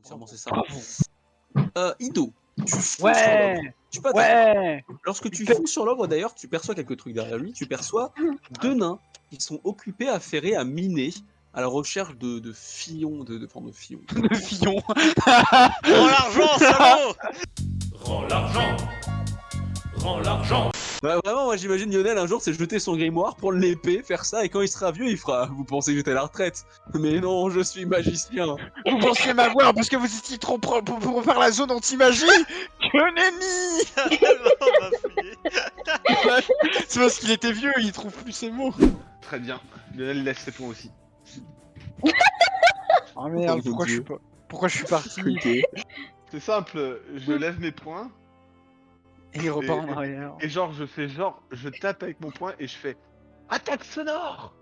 Sûrement c'est ça. Ido, tu fous sur Ouais. l'ogre. Tu peux Ouais. Lorsque tu fous sur l'ogre, d'ailleurs, tu perçois quelques trucs derrière lui. Tu perçois deux nains qui sont occupés à ferrer, à miner, à la recherche de fillons, de fillons. Le Fillon. Rends l'argent, salaud! Rends l'argent. Rends l'argent. Ouais, vraiment, moi j'imagine Lionel un jour c'est jeter son grimoire pour l'épée, faire ça, et quand il sera vieux, il fera. Vous pensez que j'étais à la retraite? Mais non, je suis magicien. Vous pensiez m'avoir parce que vous étiez trop propre pour faire la zone anti-magie. Que nenni. On va fouiller. C'est parce qu'il était vieux, il trouve plus ses mots. Très bien. Lionel laisse ses points aussi. Oh merde, Oh, mon Dieu. pourquoi je suis parti? C'est simple, je lève mes poings Et il repart en arrière. et genre je tape avec mon poing et je fais attaque sonore.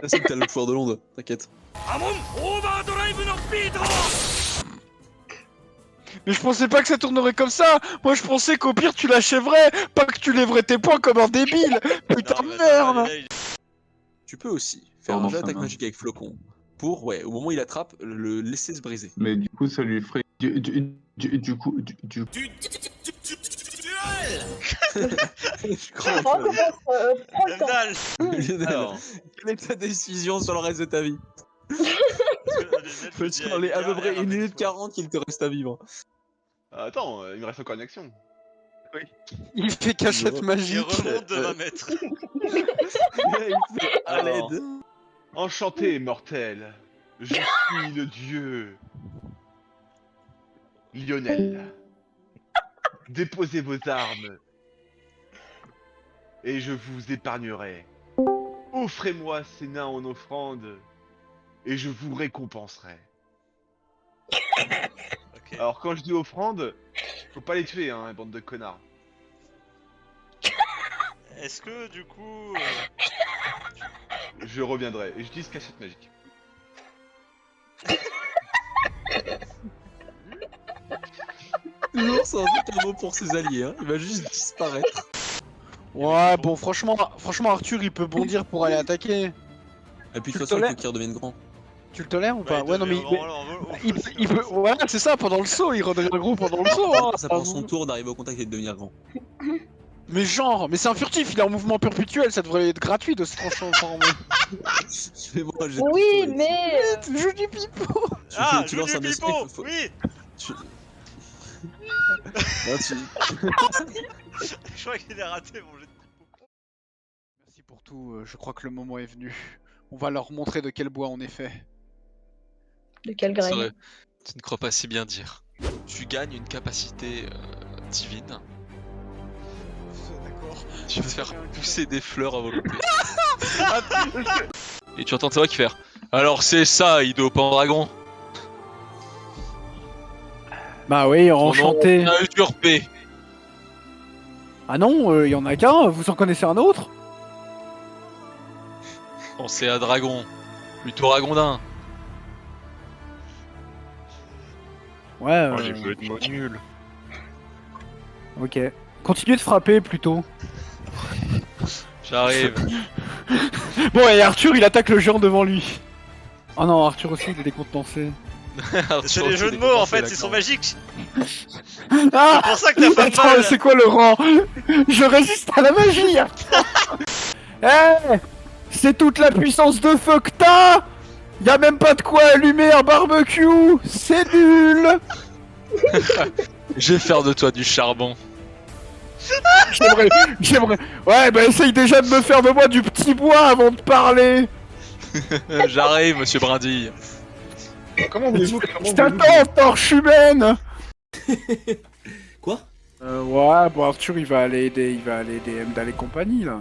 Là, c'est que t'as le pouvoir de l'onde, t'inquiète. Mais je pensais pas que ça tournerait comme ça. Moi je pensais qu'au pire tu l'achèverais, pas que tu lèverais tes poings comme un débile. Putain Non, de mais merde. attends, là, il- Tu peux aussi faire Oh, un jeu enfin, d'attaque non. magique avec flocon pour, ouais, au moment où il attrape, le laisser se briser. Mais du coup, ça lui ferait. Du coup. Je crois. Prends le temps. Dalle. Lionel, Alors, quelle est ta décision sur le reste de ta vie? je Tu en es à peu près 1 minute 40 qu'il te reste à vivre. Attends, il me reste encore une action. Il fait cachette Il magique. remonte de 20 mètres. Il fait à Alors. l'aide. Enchanté, mortel. Je suis le dieu. Lionel. Déposez vos armes. Et je vous épargnerai. Offrez-moi ces nains en offrande. Et je vous récompenserai. Ok. Alors quand je dis offrande, faut pas les tuer, hein, bande de connards. Est-ce que du coup. Je reviendrai. Et je dis cachette magique. L'ours, c'est un truc un mot pour ses alliés, hein. Il va juste disparaître. Ouais, bon, franchement, Arthur, il peut bondir pour aller attaquer. Et puis de Tu toute façon, il tolères faut qu'il redevienne grand. Tu le tolères ou pas? il Ouais, non, mais devient vraiment en vol- il peut. Ouais, c'est ça, pendant le saut, il redevient gros pendant le saut. Hein. Ça prend son tour d'arriver au contact et de devenir grand. Mais genre, mais c'est un furtif, il est en mouvement perpétuel, ça devrait être gratuit de se transformer. Mais bon, j'ai Oui, plus- mais Je dis pipo. Ah, tu je lances dis un esprit, pipo. faut- Oui. tu- Là, tu- Je crois qu'il est raté mon jet de pipo. Merci pour tout, je crois que le moment est venu. On va leur montrer de quel bois on est fait. de quelle C'est vrai. graine? Tu ne crois pas si bien dire. Tu gagnes une capacité divine. D'accord. Tu vas faire pousser des fleurs à volonté. Et tu entends ta voix qui fait alors c'est ça, Ido Pendragon. Bah oui, enchanté. On a usurpé. Ah non, il y en a qu'un, vous en connaissez un autre? Pensez à Dragon. Plutôt Ragondin. Ouais, Moi j'ai joué de mots nuls. ok. Continuez de frapper plutôt. J'arrive. Bon, et Arthur, il attaque le géant devant lui. Oh non, Arthur aussi, il est décontenancé. C'est les jeux de mots en fait, ils sont magiques. Ah C'est pour ça que t'as fait Attends, mal. c'est quoi le rang? Je résiste à la magie. Eh, c'est toute la puissance de feu que t'as. Y'a même pas de quoi allumer un barbecue. C'est nul. Je vais faire de toi du charbon. J'aimerais... Ouais, bah essaye déjà de me faire de moi du petit bois avant de parler. J'arrive, monsieur Brindille. Comment voulez-vous Je t'attends, torche humaine. Quoi? Ouais, bon Arthur il va aller aider Heimdall et compagnie là.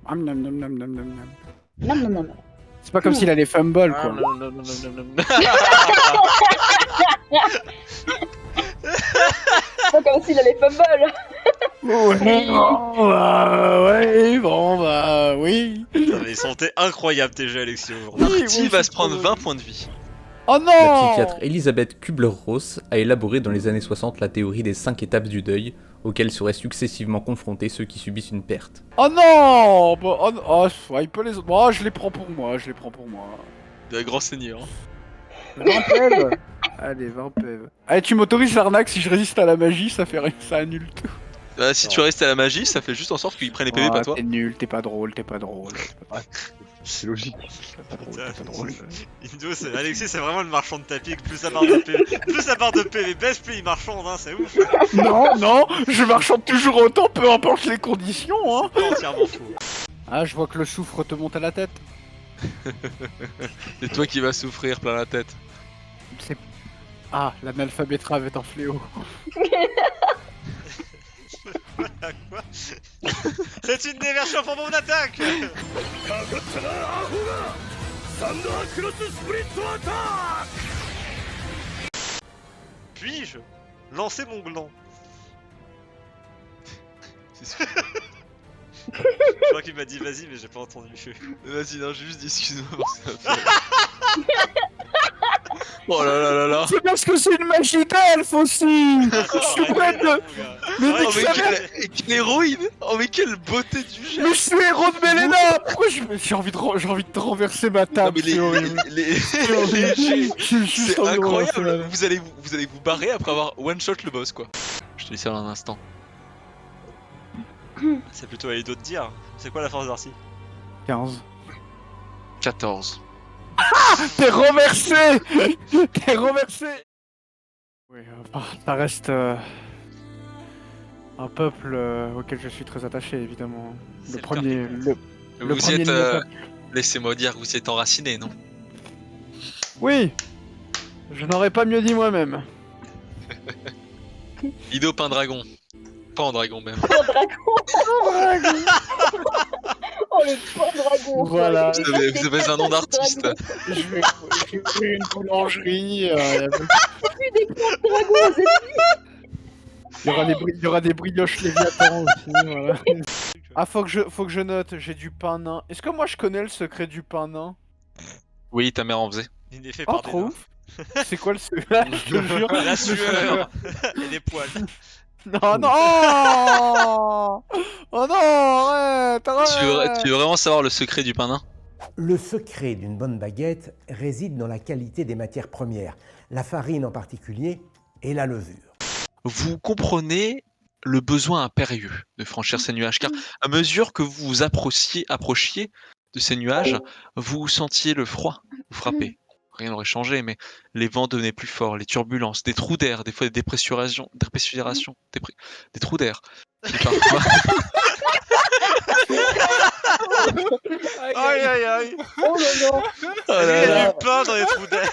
Nam, nam, nam, nam, nam, nam, nam. Non, non, non, non. C'est pas comme s'il allait fumble quoi. Pas comme s'il allait fumble. Ouais, bon bah oui. Putain, mais ils sont incroyables tes jeux Alexio. Marty va se prendre 20 points de vie. Oh La non. psychiatre Elisabeth Kubler-Ross a élaboré dans les années 60 la théorie des 5 étapes du deuil, auxquels seraient successivement confrontés ceux qui subissent une perte. Oh non bah, oh, oh, ouais, il peut les... Oh, je les prends pour moi, je les prends pour moi. Des grands seigneurs. 20 pèves. Allez, 20 pèves. Allez, tu m'autorises l'arnaque, si je résiste à la magie, ça fait rien, ça annule tout. Bah, si tu restes à la magie, ça fait juste en sorte qu'ils prennent les PV, pas toi. T'es nul, t'es pas drôle, t'es pas drôle. C'est logique. Putain, T'es pas drôle. Indo, Alexis, c'est vraiment le marchand de tapis. Plus sa barre de PV, plus sa barre de PV baisse, plus il marchande, hein, c'est ouf. Non, non, je marchande toujours autant, peu importe les conditions, hein. C'est entièrement faux. Ah, je vois que le soufre te monte à la tête. C'est toi qui vas souffrir plein la tête. C'est... Ah, l'analphabétrave est un fléau. Voilà quoi. C'est une déversion pour mon attaque. Puis-je lancer mon gland? C'est sûr. Je crois qu'il m'a dit vas-y, mais j'ai pas entendu. Vas-y, non, j'ai juste dit excuse-moi pour ça. Oh là là là là. C'est parce que c'est une magie d'elfe aussi. Je suis prêt de... Mais Oh nique mais sa mère. quelle héroïne. Oh mais quelle beauté du jeu. Mais je suis héros de Melena. Pourquoi j'ai envie de te renverser ma Non table, mais c'est horrible. c'est horrible. J'ai juste C'est envie de renverser incroyable. ma- Vous allez vous barrer après avoir one shot le boss quoi. Je te dis ça dans un instant. C'est plutôt à Ido de dire. C'est quoi la force d'Arcy? 15. 14. T'es renversé. T'es renversé. Oui, ça reste un peuple auquel je suis très attaché, évidemment. C'est Le le premier... peuple. Le Vous premier êtes... de mes peuples. Laissez-moi dire que vous êtes enraciné, non? Oui. Je n'aurais pas mieux dit moi-même. Ido peint dragon. Pas en dragon même. Oh, dragon. Oh, le pain dragon. Voilà. Vous avez un nom d'artiste. Je vais ouvrir une boulangerie. J'ai vu des points de dragon, c'est Il y aura des brioches Léviathan aussi. Voilà. Ah, faut que je note. J'ai du pain nain. Est-ce que moi je connais le secret du pain nain? Oui, ta mère en faisait. Il est fait Oh, par des trop nains. ouf. C'est quoi le secret? Je te jure. La sueur et les poils. Non, non. Oh non, arrête, arrête. Tu veux vraiment savoir le secret du pain nain? Le secret d'une bonne baguette réside dans la qualité des matières premières, la farine en particulier et la levure. Vous comprenez le besoin impérieux de franchir ces nuages, car à mesure que vous vous approchiez de ces nuages, vous sentiez le froid vous frapper. Rien n'aurait changé, mais les vents devenaient plus forts, les turbulences, des trous d'air, des fois des dépressurations, des trous d'air. qui parfois- Aïe aïe aïe. Oh là là. Oh là Il y là. a du pain dans les trous d'air.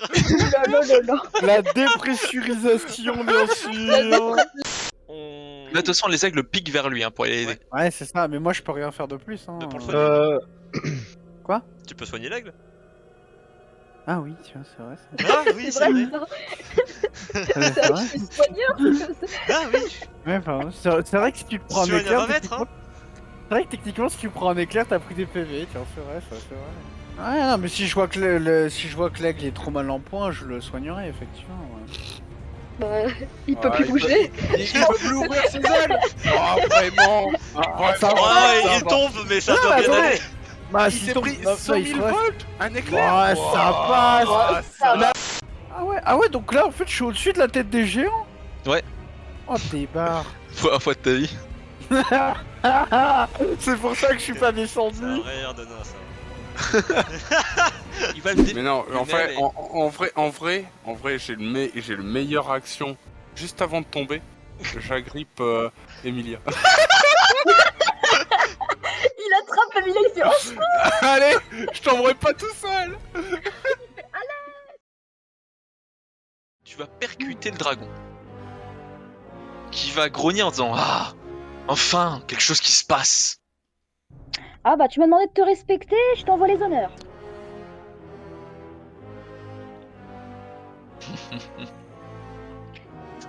Oh là là là là. La dépressurisation, bien sûr. On... Là, de toute façon, les aigles piquent vers lui hein, pour y aider. Ouais, c'est ça, mais moi je peux rien faire de plus. Hein. Mais pour le soigner. Quoi? Tu peux soigner l'aigle? Ah oui, tiens, c'est vrai. Ah oui, c'est vrai. C'est vrai. Je suis soigneur. Ah oui. Ouais, pardon. C'est vrai que si tu te prends un Tu soignes à éclair, 20 mètres, techniquement... hein. C'est vrai que techniquement, si tu prends un éclair, t'as pris des PV. Tiens, c'est vrai, ça, c'est vrai. Ouais, non, mais si je vois que si je vois que l'aigle est trop mal en point, je le soignerai effectivement. Ouais. Bah, il peut plus bouger. Il peut plus ouvrir ses ailes. Oh, vraiment. Ça Ouais, il tombe, mais ça doit bien aller. Bah, Il si s'est tombe, pris bah, 100 il 000 faudrait- volts. Un éclair. Ouais, ça passe. Ça va. Ah ouais, donc là, en fait, je suis au-dessus de la tête des géants. Ouais. Oh, t'es barre. Fois de ta vie. C'est pour ça que je suis pas C'est descendu. un rire de nain, ça. Il va le Mais non, en Lionel fait, en vrai, j'ai le meilleure action juste avant de tomber. J'agrippe Emilia. Il attrape Emilia, il fait oh. Allez, je tomberai pas tout seul. Tu vas percuter le dragon. Qui va grogner en disant ah, enfin, quelque chose qui se passe. Ah bah tu m'as demandé de te respecter, je t'envoie les honneurs.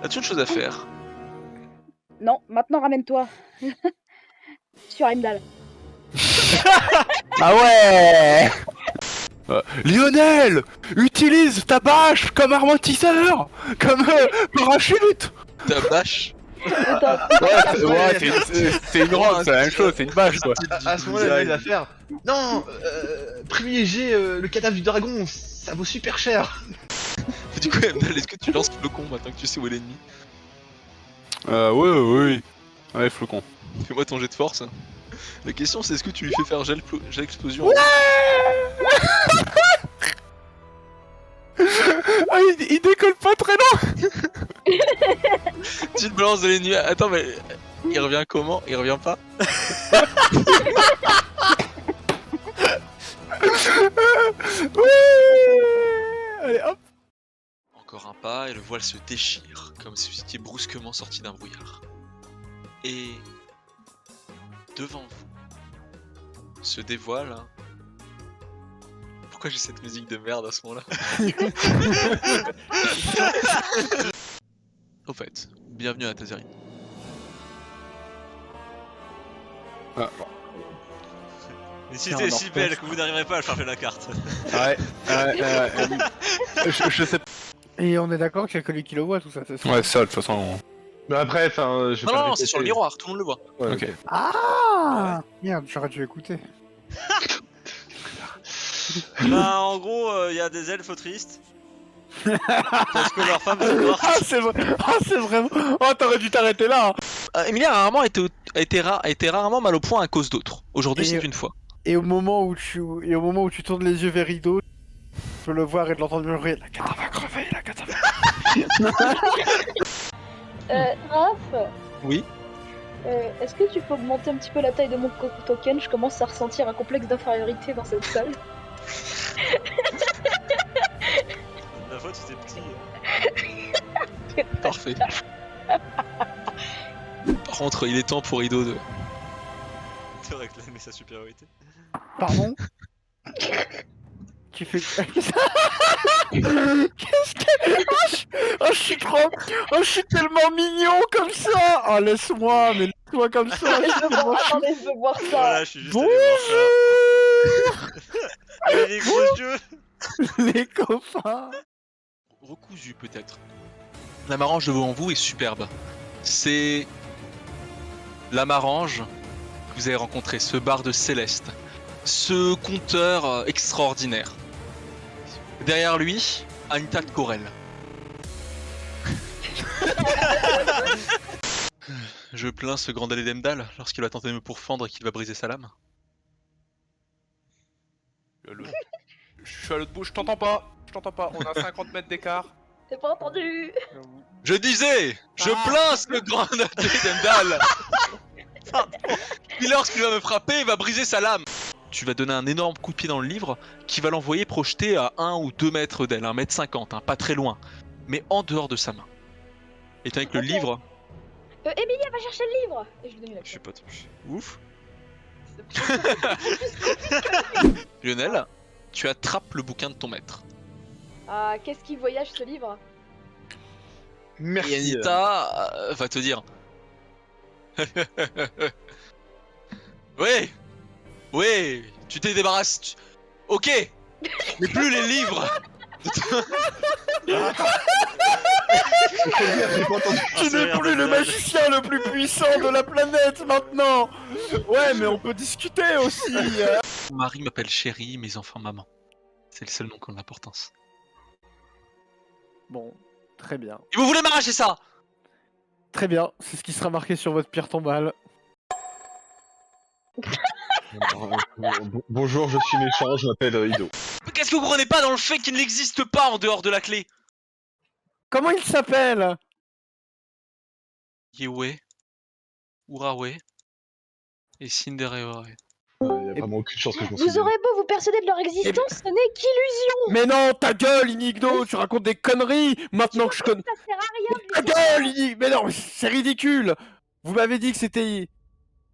As-tu autre chose à faire? Non, maintenant ramène-toi. Sur Heimdall. Ah ouais. Lionel, utilise ta bâche comme amortisseur, comme parachute. Ta bâche? c'est une robe, c'est la même chose, c'est une vache quoi. À ce moment-là, il va faire. Non, privilégiez le cadavre du dragon, ça vaut super cher. Du coup, Emdal, est-ce que tu lances Flocon maintenant que tu sais où est l'ennemi? Oui. Ouais, Flocon. Fais-moi ton jet de force. La question c'est est-ce que tu lui fais faire jet explosion? Ah, il décolle pas très loin. Tu te balances de l'ennemi. Attends, mais il revient comment? Il revient pas? Allez, hop. Encore un pas et le voile se déchire, comme si vous étiez brusquement sorti d'un brouillard. Et devant vous se dévoile. Pourquoi j'ai cette musique de merde à ce moment-là? Au fait, bienvenue à Tazerine. Mais si c'était si belle que vous n'arriverez pas à charger la carte. Je sais pas. Et on est d'accord qu'il y a que lui qui le voit, tout ça, c'est ça? Ouais, c'est ça, de toute façon. Mais après, enfin, je vais Non, c'est sur le miroir, tout le monde le voit. Ouais, Ok. Ah merde, j'aurais dû écouter. Bah, en gros, il y a des elfes tristes. Parce que leur femme est morte. Ah, c'est vrai. Ah, c'est vraiment. Oh, t'aurais dû t'arrêter là. Emilia a rarement été rarement mal au point à cause d'autres. Aujourd'hui, Et- c'est une fois. Et au moment où tu tournes les yeux vers Rideau, tu peux le voir et de l'entendre murmurer. La cata va crever, la cata va. Raph, Oui. est-ce que tu peux augmenter un petit peu la taille de mon token? Je commence à ressentir un complexe d'infériorité dans cette salle. La fois, tu étais petit. Parfait. Par contre, il est temps pour Ido de... De réclamer sa supériorité. Pardon. Tu fais. Qu'est-ce que. Oh, je suis trop. Oh, je suis tellement mignon comme ça. Oh, laisse-moi, mais laisse-moi comme ça. Attendez, je veux voir ça. Voilà, je suis juste Bonjour. allé voir ça. Et les gros yeux. Les copains. recousu peut-être. La marange devant vous est superbe. C'est la marange que vous avez rencontré, ce barde céleste, ce conteur extraordinaire. Derrière lui, Anita de Corel. Je plains ce grand Dalé d'Emdal lorsqu'il va tenter de me pourfendre et qu'il va briser sa lame. Je suis à l'autre bout, je t'entends pas. On a 50 mètres d'écart. T'as pas entendu? Je disais, je plains ce grand Dalé d'Emdal. Et lorsqu'il va me frapper, il va briser sa lame. Tu vas donner un énorme coup de pied dans le livre qui va l'envoyer projeter à 1 ou 2 mètres d'elle, 1,50 m, hein, pas très loin, mais en dehors de sa main. Et avec le livre... Emilia, va chercher le livre! Et je lui donne la Je sais clé. pas, ouf. Lionel, tu attrapes le bouquin de ton maître. Ah, qu'est-ce qui voyage ce livre? Merci. Et Anita va te dire... Ouais, ouais, tu t'es débarrassé... Ok, mais plus les livres. Tu n'es plus le magicien le plus puissant de la planète maintenant. Ouais, mais on peut discuter aussi. Mon mari m'appelle chérie, mes enfants maman. C'est le seul nom qui a de l'importance. Bon, très bien. Et vous voulez m'arracher ça? Très bien, c'est ce qui sera marqué sur votre pierre tombale. Bonjour, je suis méchant, je m'appelle Ido. Mais qu'est-ce que vous comprenez pas dans le fait qu'il n'existe pas en dehors de la clé? Comment il s'appelle? Yewe, Urawe et Cindereore. Y a vraiment aucune chance que je m'en Vous souvienne. aurez beau vous persuader de leur existence, ce n'est qu'illusion! Mais non, ta gueule, Inigno, tu racontes des conneries. Maintenant que je connais. Ça sert à rien! Ta gueule, Inigno. Mais non, c'est ridicule. Vous m'avez dit que c'était.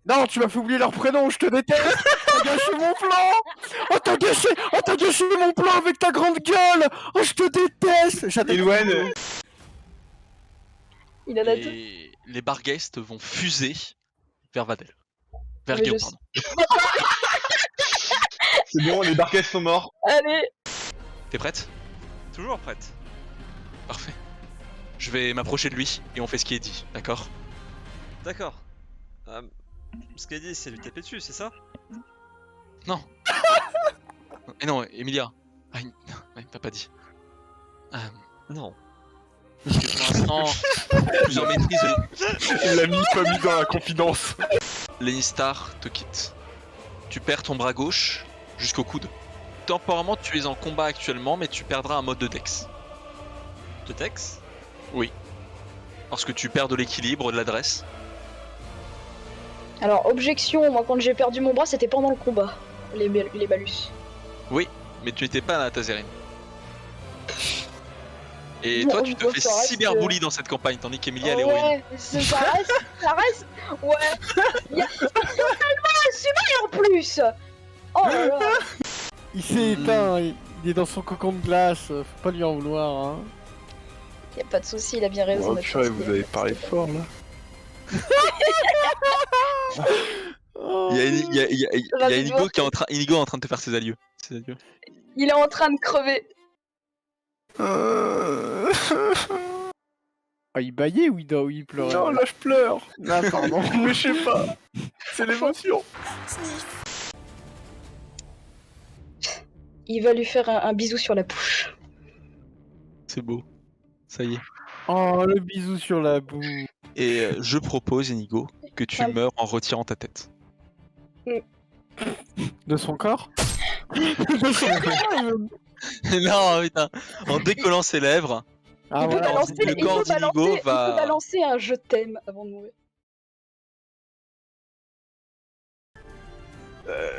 Non, tu m'as fait oublier leur prénom, je te déteste. T'as gâché mon plan. Oh, t'as gâché mon plan avec ta grande gueule. Oh, je te déteste. Ilwen, Il en a tout. Et les Barghest vont fuser vers Vadel. Vers Mais Guillaume, je- pardon. c'est bon, les Barquets sont morts. Allez! T'es prête? Toujours prête. Parfait. Je vais m'approcher de lui et on fait ce qui est dit, d'accord? D'accord. Ce qu'elle dit, c'est lui taper dessus, c'est ça? Et non, Emilia. Ah, t'as pas dit. Non. Parce que pour l'instant, plus en maîtrise, Il l'a pas mis dans la confidence. Lennistar te quitte. Tu perds ton bras gauche jusqu'au coude. Temporairement, tu es en combat actuellement, mais tu perdras un mode de Dex. De Tex? Parce que tu perds de l'équilibre, de l'adresse. Alors, objection, moi quand j'ai perdu mon bras, c'était pendant le combat. Les malus. Oui, mais tu n'étais pas à la Tazerine. Et Bon, toi, tu te bon, fais ça reste, cyberbully dans cette campagne, tandis qu'Emilia, elle est héroïne. Ouais, ça reste. Ouais. Y'a totalement assumé en plus. Oh là là. Il s'est éteint, il est dans son cocon de glace, faut pas lui en vouloir, hein. Y'a pas de souci, il a bien raison. Oh d'être purée, fatigué. vous avez parlé fort là. Il y a Inigo qui est en train, Inigo est en train de te faire ses adieux. Il est en train de crever. Ah, il baillait ou il pleurait? Non, là je pleure. Ah, pardon. Mais je sais pas. C'est l'émotion. Il va lui faire un bisou sur la bouche. C'est beau. Ça y est. Oh, le bisou sur la boue. Et je propose, Inigo, que tu Ah. meurs en retirant ta tête. De son corps? De son corps. Non, putain. En décollant ses lèvres, Ah, Il peut voilà. balancer, le corps d'Inigo va- il peut balancer un je t'aime avant de mourir.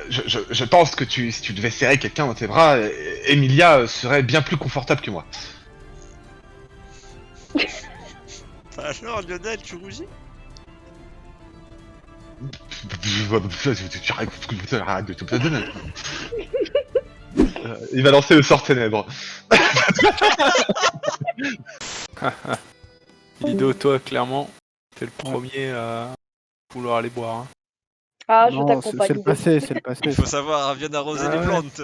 Je pense que si tu devais serrer quelqu'un dans tes bras, Emilia serait bien plus confortable que moi. Alors, Lionel, tu rougis? Il va lancer le sort ténèbres. Lido, toi, clairement, t'es le premier à vouloir aller boire. Hein. Ah, je Non, t'accompagne. c'est le passé, c'est le passé. Il faut savoir, elle vient d'arroser Ah les ouais. plantes.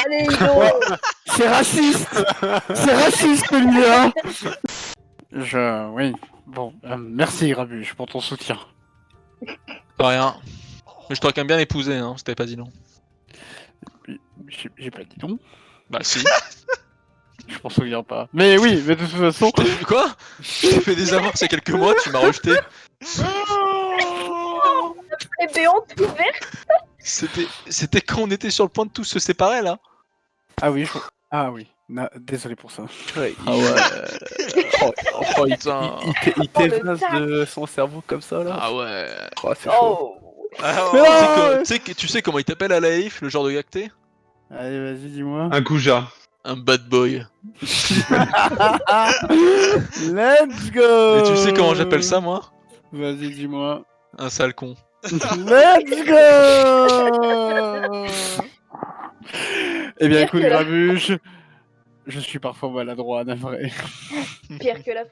Allez, Ido. C'est raciste. C'est raciste, Emilia. Oui. Bon, merci Grabuge pour ton soutien. pas rien. Mais je t'aurais quand même bien épousé, hein, si t'avais pas dit non. J'ai pas dit non. Bah si. Je m'en souviens pas. Mais oui, mais de toute façon. Quoi? J'ai fait des amours il y a quelques mois, tu m'as rejeté. Les béantes ouvertes. C'était quand on était sur le point de tous se séparer là. Ah oui, ah oui. Désolé pour ça. Ouais, Ah ouais. Oh putain. il t'évase de son cerveau comme ça là. Ah ouais. Oh, c'est chaud. Oh. Tu sais comment il t'appelle à la Leif, le genre de gars que t'es? Allez, vas-y, dis-moi. Un Kuja. Un bad boy. Let's go. Et tu sais comment j'appelle ça moi? Vas-y, dis-moi. Un sale con. Let's go. Eh bien, écoute, Grabuge, je suis parfois maladroit, navré. Pire que la